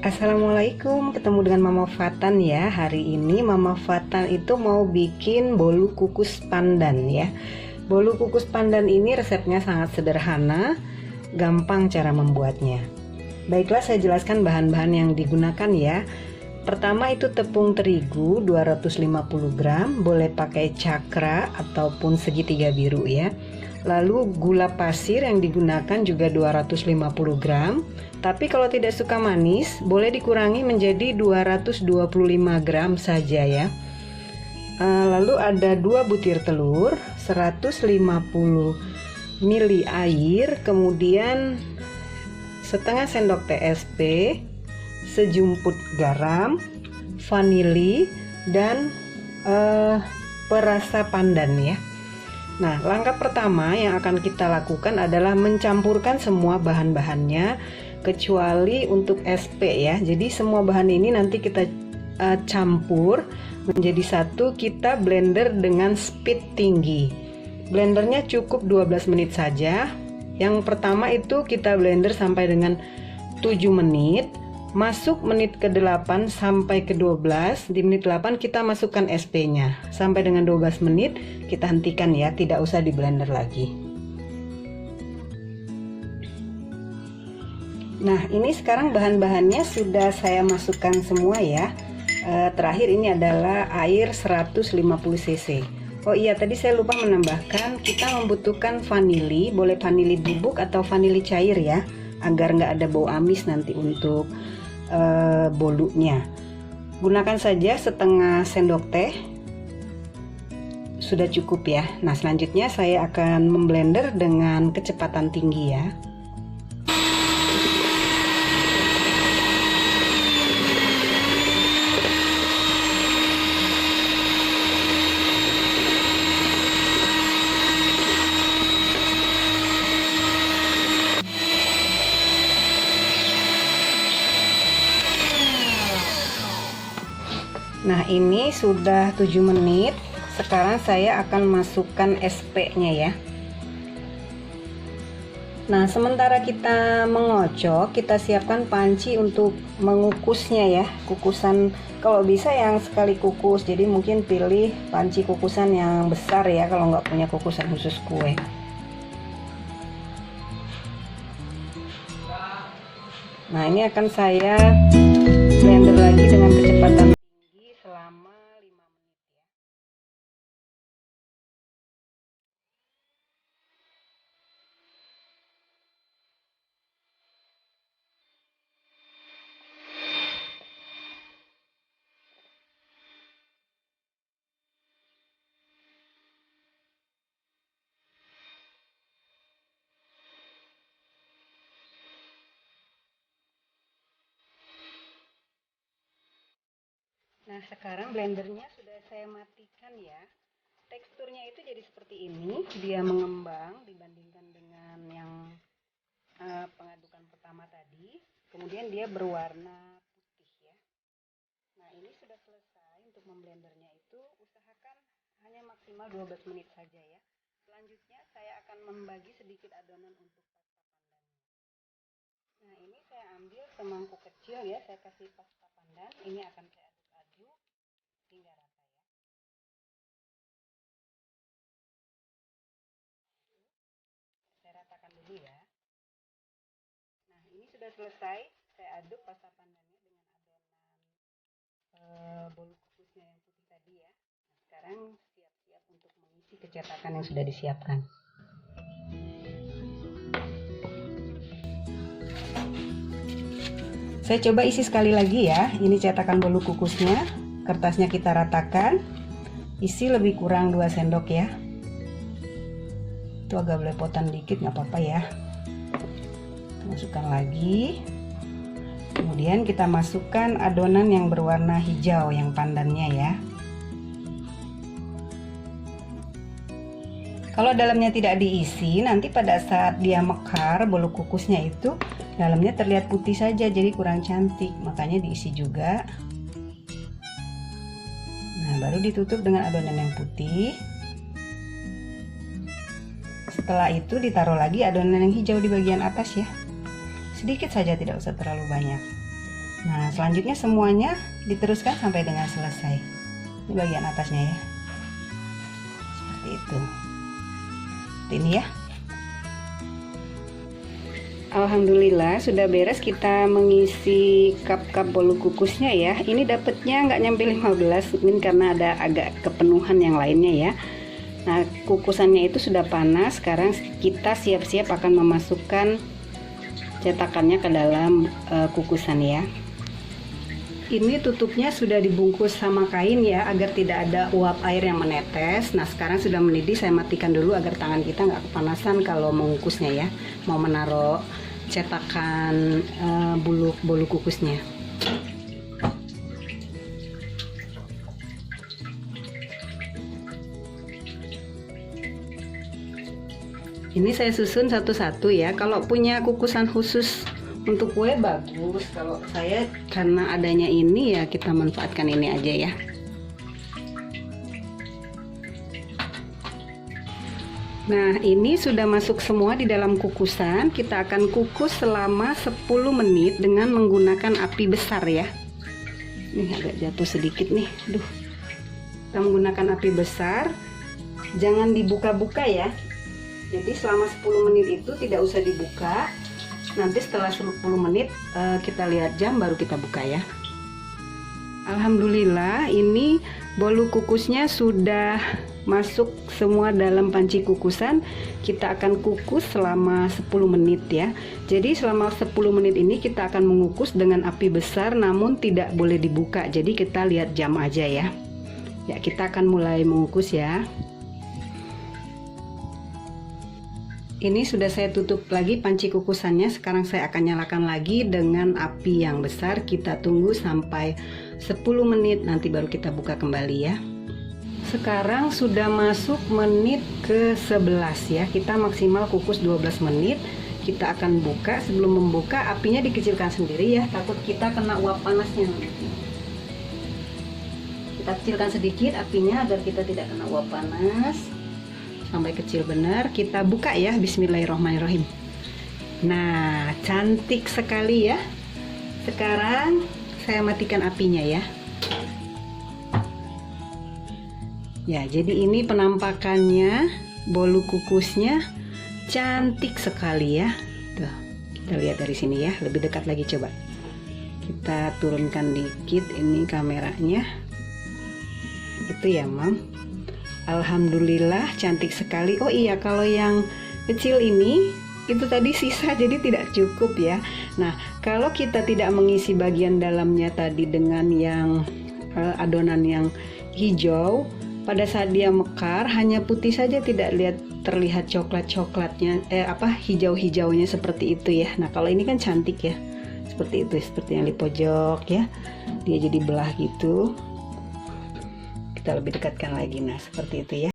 Assalamualaikum, ketemu dengan Mama Fatan ya. Hari ini Mama Fatan itu mau bikin bolu kukus pandan ya. Bolu kukus pandan ini resepnya sangat sederhana, gampang cara membuatnya. Baiklah, saya jelaskan bahan-bahan yang digunakan ya. Pertama itu tepung terigu 250 gram, boleh pakai cakra ataupun segitiga biru ya. Lalu gula pasir yang digunakan juga 250 gram. Tapi kalau tidak suka manis, boleh dikurangi menjadi 225 gram saja ya. Lalu ada 2 butir telur, 150 ml air, kemudian setengah sendok TSP, sejumput garam, vanili, dan perasa pandan ya. Nah, langkah pertama yang akan kita lakukan adalah mencampurkan semua bahan-bahannya kecuali untuk SP ya. Jadi semua bahan ini nanti kita campur menjadi satu, kita blender dengan speed tinggi. Blendernya cukup 12 menit saja. Yang pertama itu kita blender sampai dengan 7 menit. Masuk menit ke-8 sampai ke-12. Di menit 8 kita masukkan SP-nya. Sampai dengan 12 menit kita hentikan ya, tidak usah di blender lagi. Nah, ini sekarang bahan-bahannya sudah saya masukkan semua ya. Terakhir ini adalah air 150 cc. Oh iya, tadi saya lupa menambahkan, kita membutuhkan vanili, boleh vanili bubuk atau vanili cair ya, agar nggak ada bau amis nanti untuk bolunya. Gunakan saja setengah sendok teh, sudah cukup ya. Nah, selanjutnya saya akan memblender dengan kecepatan tinggi ya. Nah, ini sudah 7 menit. Sekarang saya akan masukkan SP-nya ya. Nah, sementara kita mengocok, kita siapkan panci untuk mengukusnya ya. Kukusan kalau bisa yang sekali kukus. Jadi mungkin pilih panci kukusan yang besar ya kalau nggak punya kukusan khusus kue. Nah, ini akan saya blender lagi dengan kecepatan selama 5 menit ya. Nah, sekarang blendernya sudah saya matikan ya. Teksturnya itu jadi seperti ini, dia mengembang dibandingkan dengan yang pengadukan pertama tadi. Kemudian dia berwarna putih ya. Nah, ini sudah selesai. Untuk memblendernya itu usahakan hanya maksimal 12 menit saja ya. Selanjutnya saya akan membagi sedikit adonan untuk pasta pandannya. Nah, ini saya ambil semangkuk kecil ya, saya kasih pasta pandan. Ini akan saya aduk-aduk hingga rata ya. Saya ratakan dulu ya. Nah, ini sudah selesai. Saya aduk pasta pandannya dengan adonan bolu kukusnya yang putih tadi ya. Nah, sekarang siap-siap untuk mengisi kecetakan yang sudah disiapkan. Saya coba isi sekali lagi ya. Ini cetakan bolu kukusnya. Kertasnya kita ratakan. Isi lebih kurang 2 sendok ya. Itu agak belepotan dikit, nggak apa-apa ya. Masukkan lagi. Kemudian kita masukkan adonan yang berwarna hijau, yang pandannya ya. Kalau dalamnya tidak diisi, nanti pada saat dia mekar bolu kukusnya itu dalamnya terlihat putih saja, jadi kurang cantik. Makanya diisi juga. Nah, baru ditutup dengan adonan yang putih. Setelah itu ditaruh lagi adonan yang hijau di bagian atas ya. Sedikit saja, tidak usah terlalu banyak. Nah, selanjutnya semuanya diteruskan sampai dengan selesai. Ini bagian atasnya ya. Seperti itu. Seperti ini ya. Alhamdulillah sudah beres kita mengisi cup-cup bolu kukusnya ya. Ini dapatnya nggak nyampe 15, mungkin karena ada agak kepenuhan yang lainnya ya. Nah, kukusannya itu sudah panas. Sekarang kita siap-siap akan memasukkan cetakannya ke dalam kukusan ya. Ini tutupnya sudah dibungkus sama kain ya, agar tidak ada uap air yang menetes. Nah, sekarang sudah mendidih, saya matikan dulu agar tangan kita nggak kepanasan kalau mengukusnya ya, mau menaruh cetakan bolu kukusnya. Ini saya susun satu-satu ya. Kalau punya kukusan khusus untuk kue bagus, kalau saya karena adanya ini ya kita manfaatkan ini aja ya. Nah, ini sudah masuk semua di dalam kukusan. Kita akan kukus selama 10 menit dengan menggunakan api besar ya. Ini agak jatuh sedikit nih. Aduh. Kita menggunakan api besar. Jangan dibuka-buka ya. Jadi selama 10 menit itu tidak usah dibuka. Nanti setelah 10 menit kita lihat jam baru kita buka ya. Alhamdulillah ini bolu kukusnya sudah masuk semua dalam panci kukusan. Kita akan kukus selama 10 menit ya. Jadi selama 10 menit ini kita akan mengukus dengan api besar namun tidak boleh dibuka. Jadi kita lihat jam aja ya. Ya, kita akan mulai mengukus ya. Ini sudah saya tutup lagi panci kukusannya. Sekarang saya akan nyalakan lagi dengan api yang besar. Kita tunggu sampai 10 menit, nanti baru kita buka kembali ya. Sekarang sudah masuk menit ke 11 ya. Kita maksimal kukus 12 menit. Kita akan buka. Sebelum membuka apinya dikecilkan sendiri ya, takut kita kena uap panasnya. Kita kecilkan sedikit apinya agar kita tidak kena uap panas. Sampai kecil benar, kita buka ya. Bismillahirrahmanirrahim. Nah, cantik sekali ya. Sekarang saya matikan apinya ya. Ya, jadi ini penampakannya bolu kukusnya, cantik sekali ya. Tuh, kita lihat dari sini ya, lebih dekat lagi coba. Kita turunkan dikit ini kameranya. Itu ya, Mam. Alhamdulillah cantik sekali. Oh iya, kalau yang kecil ini itu tadi sisa jadi tidak cukup ya. Nah, kalau kita tidak mengisi bagian dalamnya tadi dengan yang adonan yang hijau, pada saat dia mekar hanya putih saja, tidak terlihat coklatnya hijau-hijaunya seperti itu ya. Nah, kalau ini kan cantik ya. Seperti itu, seperti yang di pojok ya. Dia jadi belah gitu. Kita lebih dekatkan lagi. Nah, seperti itu ya.